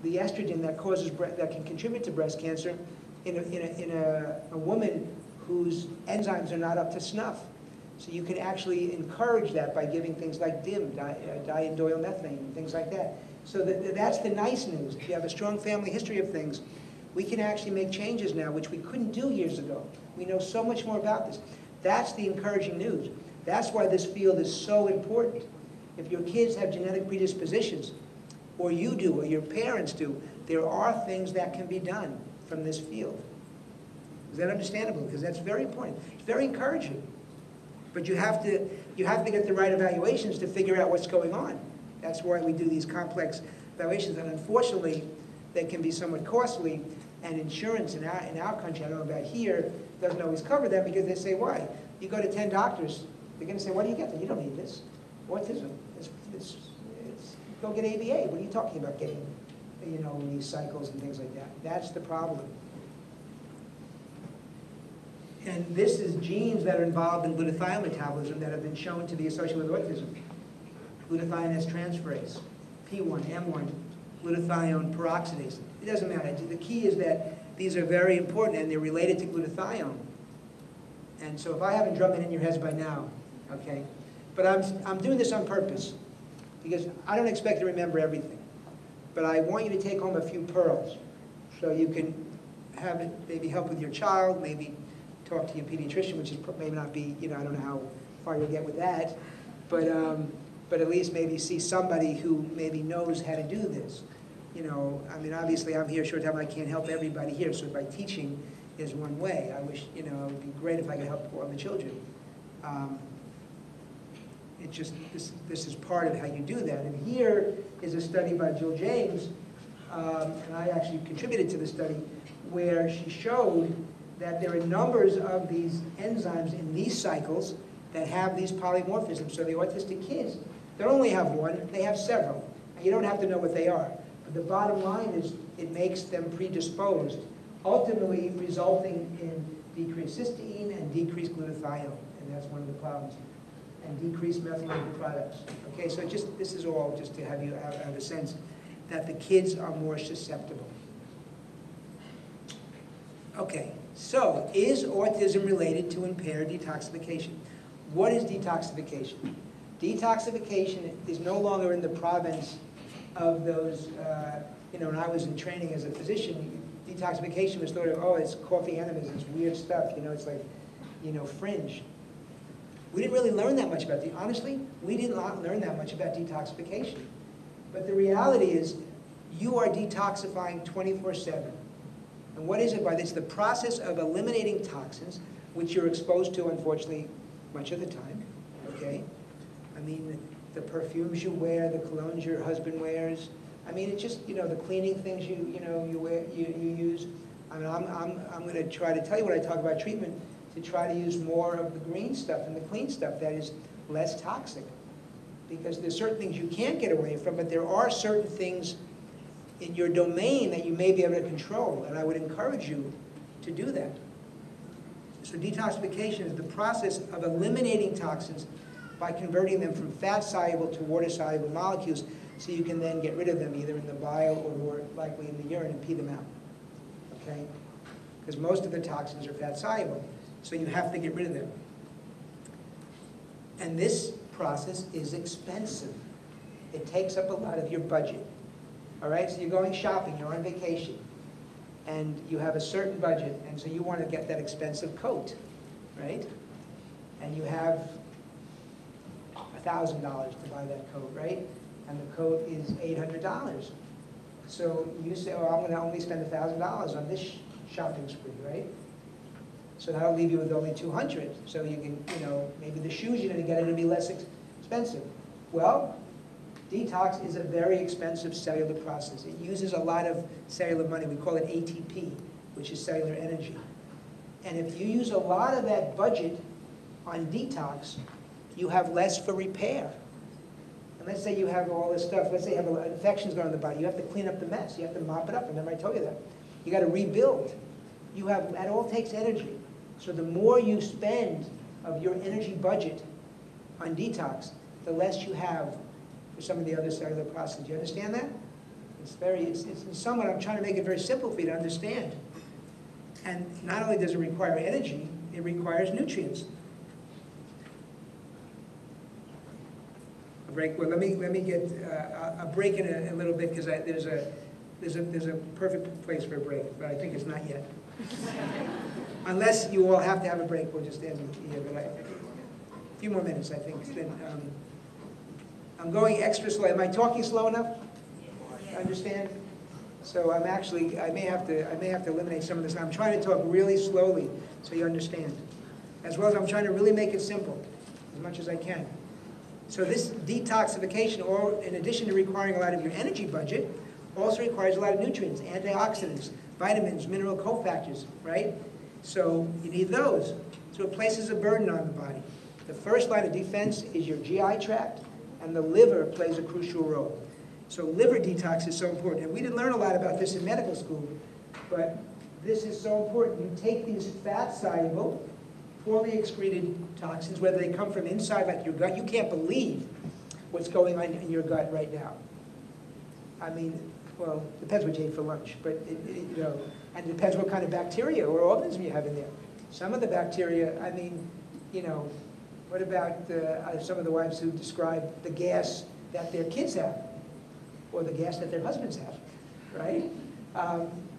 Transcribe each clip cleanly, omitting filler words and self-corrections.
the estrogen that causes that can contribute to breast cancer in a woman whose enzymes are not up to snuff. So you can actually encourage that by giving things like DIM, diindoylmethane, and things like that. So that's the nice news. If you have a strong family history of things, we can actually make changes now, which we couldn't do years ago. We know so much more about this. That's the encouraging news. That's why this field is so important. If your kids have genetic predispositions, or you do, or your parents do, there are things that can be done from this field. Is that understandable? Because that's very important. It's very encouraging. But you have to get the right evaluations to figure out what's going on. That's why we do these complex evaluations, and unfortunately, they can be somewhat costly, and insurance in our country, I don't know about here, doesn't always cover that because they say, why? You go to 10 doctors, they're going to say, what do you get? You don't need this. Autism. Go get ABA. What are you talking about getting, these cycles and things like that? That's the problem. And this is genes that are involved in glutathione metabolism that have been shown to be associated with autism. Glutathione S transferase, P1, M1, glutathione peroxidase. It doesn't matter. The key is that these are very important and they're related to glutathione. And so if I haven't drummed it in your heads by now, okay? But I'm doing this on purpose because I don't expect to remember everything. But I want you to take home a few pearls so you can have it maybe help with your child, maybe talk to your pediatrician, which is maybe not be, I don't know how far you'll get with that, but at least maybe see somebody who maybe knows how to do this. I mean, obviously I'm here a short time, I can't help everybody here, so by teaching is one way. I wish, it would be great if I could help all the children. It just, this is part of how you do that. And here is a study by Jill James, and I actually contributed to the study, where she showed that there are numbers of these enzymes in these cycles that have these polymorphisms. So the autistic kids, they don't only have one, they have several. And you don't have to know what they are. But the bottom line is it makes them predisposed, ultimately resulting in decreased cysteine and decreased glutathione. And that's one of the problems. And decreased methylated products. Okay, so this is all just to have you have a sense that the kids are more susceptible. Okay, so is autism related to impaired detoxification? What is detoxification? Detoxification is no longer in the province of those, when I was in training as a physician, detoxification was thought of, oh, it's coffee enemas, it's weird stuff, it's like, fringe. We didn't really learn that much about it. Honestly, we didn't learn that much about detoxification. But the reality is, you are detoxifying 24/7. And what is it by this? It's the process of eliminating toxins, which you're exposed to, unfortunately, much of the time, okay? I mean, the perfumes you wear, the colognes your husband wears. I mean, it's just, the cleaning things you wear, you use. I mean, I'm going to try to tell you when I talk about treatment, to try to use more of the green stuff and the clean stuff that is less toxic. Because there's certain things you can't get away from, but there are certain things in your domain that you may be able to control, and I would encourage you to do that. So detoxification is the process of eliminating toxins by converting them from fat-soluble to water-soluble molecules, so you can then get rid of them either in the bile or more likely in the urine and pee them out, okay? Because most of the toxins are fat-soluble, so you have to get rid of them. And this process is expensive. It takes up a lot of your budget. All right, so you're going shopping, you're on vacation, and you have a certain budget, and so you want to get that expensive coat, right? And you have $1,000 to buy that coat, right? And the coat is $800. So you say, oh, I'm going to only spend $1,000 on this shopping spree, right? So that'll leave you with only $200. So you can, maybe the shoes you're going to get are going to be less expensive. Well, detox is a very expensive cellular process. It uses a lot of cellular money. We call it ATP, which is cellular energy. And if you use a lot of that budget on detox, you have less for repair. And let's say you have all this stuff. Let's say you have infections going on in the body. You have to clean up the mess. You have to mop it up. Remember I told you that. You got to rebuild. That all takes energy. So the more you spend of your energy budget on detox, the less you have for some of the other cellular processes. Do you understand that? It's somewhat, I'm trying to make it very simple for you to understand. And not only does it require energy, it requires nutrients. A break. Well, let me get a break in a little bit, because there's a perfect place for a break, but I think it's not yet. Unless you all have to have a break, we'll just end here. But a few more minutes, I think. Then, I'm going extra slow. Am I talking slow enough? Understand? So I may have to eliminate some of this. I'm trying to talk really slowly so you understand, as well as I'm trying to really make it simple as much as I can. So this detoxification, or in addition to requiring a lot of your energy budget, also requires a lot of nutrients, antioxidants, vitamins, mineral cofactors, right? So you need those. So it places a burden on the body. The first line of defense is your GI tract, and the liver plays a crucial role. So liver detox is so important. And we didn't learn a lot about this in medical school, but this is so important. You take these fat-soluble, poorly excreted toxins, whether they come from inside, like your gut. You can't believe what's going on in your gut right now. I mean, well, it depends what you ate for lunch, but you know, and it depends what kind of bacteria or organism you have in there. Some of the bacteria, I mean, you know, what about some of the wives who describe the gas that their kids have, or the gas that their husbands have, right?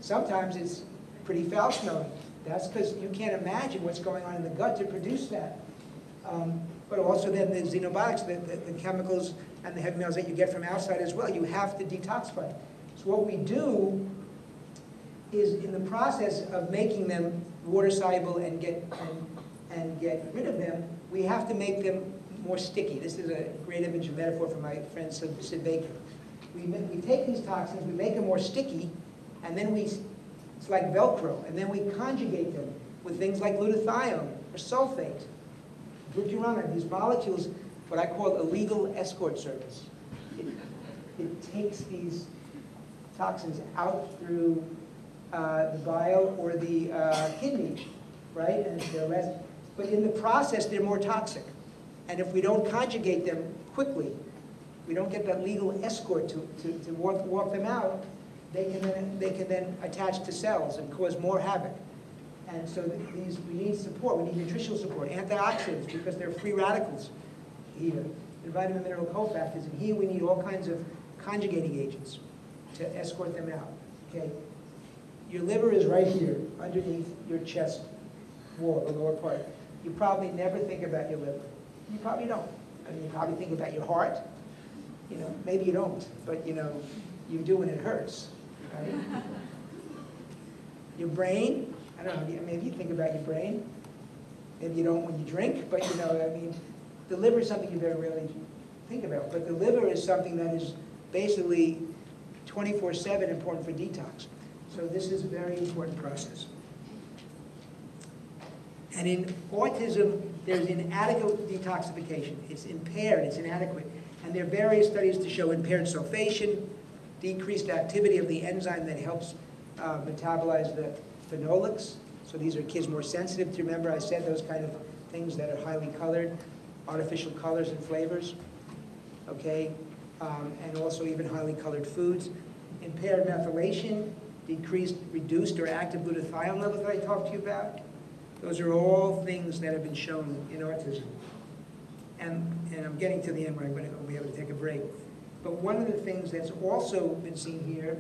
Sometimes it's pretty foul-smelling. That's because you can't imagine what's going on in the gut to produce that. But also then the xenobiotics, the chemicals and the heavy metals that you get from outside as well, you have to detoxify. So what we do is, in the process of making them water-soluble and get rid of them, we have to make them more sticky. This is a great image and metaphor from my friend Sid Baker. We take these toxins, we make them more sticky, and then it's like Velcro, and then we conjugate them with things like glutathione or sulfate, glucuronide, these molecules, what I call illegal escort service. It takes these toxins out through the bile or the kidney, right? And they're less, but in the process, they're more toxic. And if we don't conjugate them quickly, we don't get that legal escort to walk them out, they can then attach to cells and cause more havoc. And so we need support. We need nutritional support, antioxidants, because they're free radicals here, and vitamin mineral cofactors. And here we need all kinds of conjugating agents to escort them out. Okay, your liver is right here, underneath your chest wall, the lower part. You probably never think about your liver. You probably don't. I mean, you probably think about your heart. You know, maybe you don't, but you know, you do when it hurts, right? Your brain, I don't know, maybe you think about your brain. Maybe you don't when you drink, but you know, I mean, the liver is something you very rarely think about. But the liver is something that is basically 24/7 important for detox. So this is a very important process. And in autism, there's inadequate detoxification. It's impaired, it's inadequate. And there are various studies to show impaired sulfation, decreased activity of the enzyme that helps metabolize the phenolics. So these are kids more sensitive to, remember I said, those kind of things that are highly colored, artificial colors and flavors, okay? And also even highly colored foods. Impaired methylation, reduced or active glutathione levels that I talked to you about. Those are all things that have been shown in autism. And I'm getting to the end where I'm going to be able to take a break. But one of the things that's also been seen here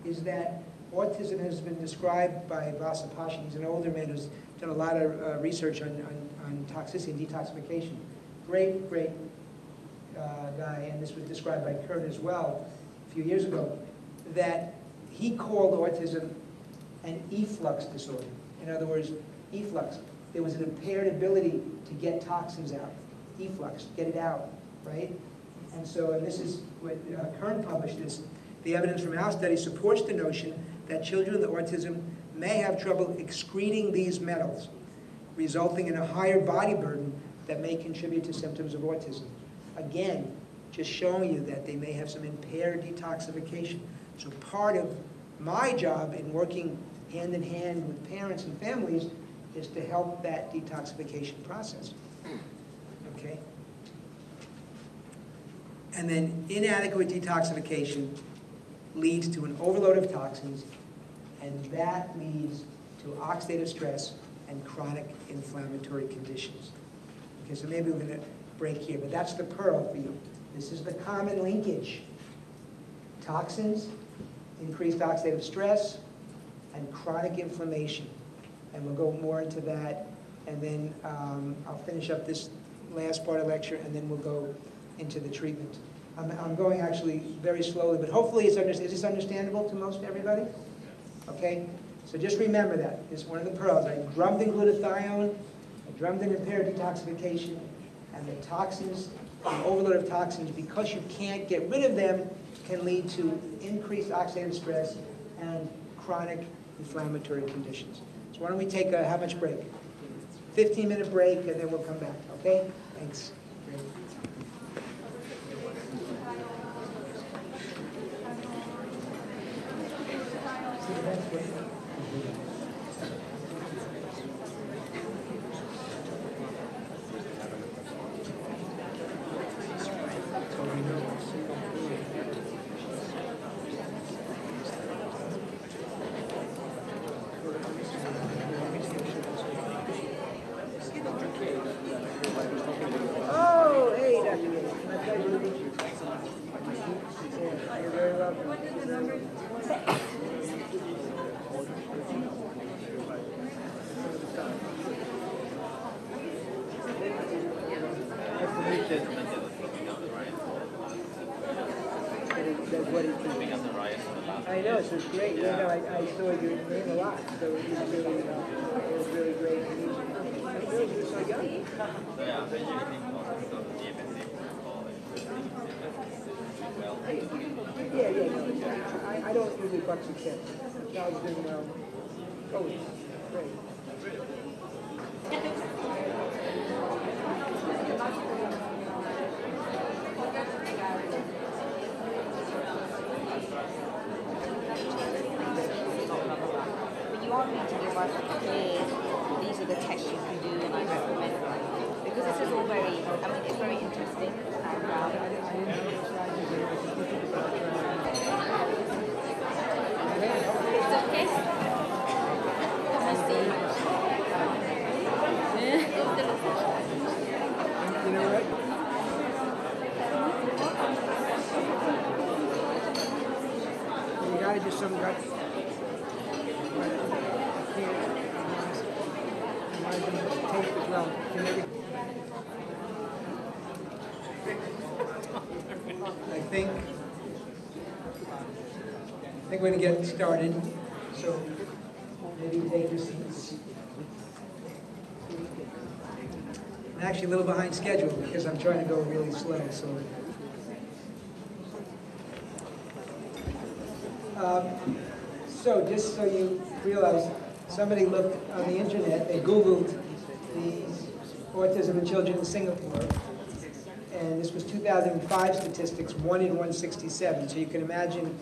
is that autism has been described by Detoxification. He's an older man who's done a lot of research on toxicity and detoxification. Great guy, and this was described by Kurt as well a few years ago, that he called autism an efflux disorder. In other words, efflux. There was an impaired ability to get toxins out. Efflux, get it out, right? And so, and this is what Kern published this, the evidence from our study supports the notion that children with autism may have trouble excreting these metals, resulting in a higher body burden that may contribute to symptoms of autism. Again, just showing you that they may have some impaired detoxification. So part of my job in working hand in hand with parents and families is to help that detoxification process. Okay? And then inadequate detoxification leads to an overload of toxins, and that leads to oxidative stress and chronic inflammatory conditions. Okay, so maybe we're going to break here, but that's the pearl for you. This is the common linkage. Toxins, increased oxidative stress, and chronic inflammation. And we'll go more into that, and then I'll finish up this last part of the lecture, and then we'll go into the treatment. I'm going actually very slowly, but hopefully is this understandable to most everybody? Okay? So just remember that. It's one of the pearls. I drummed in glutathione, I drummed in impaired detoxification, and the toxins, the overload of toxins, because you can't get rid of them, can lead to increased oxidative stress and chronic inflammatory conditions. So why don't we take how much break? 15-minute break, and then we'll come back, okay? Thanks. Great. Oh, hey, Dr. Gates. My pleasure to meet you. You're very welcome. What is the number? I know, so it's great. Yeah. You know, I saw your name a lot, so it was really great to meet you. I didn't realize you were so young. Yeah. I don't really buck success. That was doing well. Oh, great. You are going to give us these are the tests you can do, and I recommend them because this is all very, it's very interesting. It's okay. I see. You know what? You gotta do some gut. Taste as well. I think we're going to get started. So maybe take your seats. I'm actually a little behind schedule because I'm trying to go really slow. So just so you realize, somebody looked on the internet, they Googled these autism in children in Singapore, and this was 2005 statistics, 1 in 167. So you can imagine,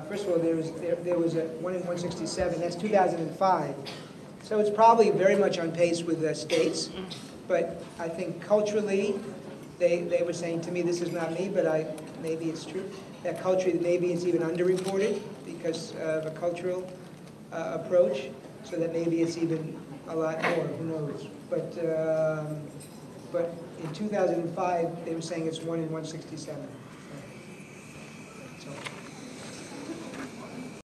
first of all, there was a 1 in 167, that's 2005. So it's probably very much on pace with the States, but I think culturally, they were saying to me, this is not me, but maybe it's true, that culturally maybe it's even underreported because of a cultural approach, so that maybe it's even a lot more, who knows. But in 2005, they were saying it's 1 in 167.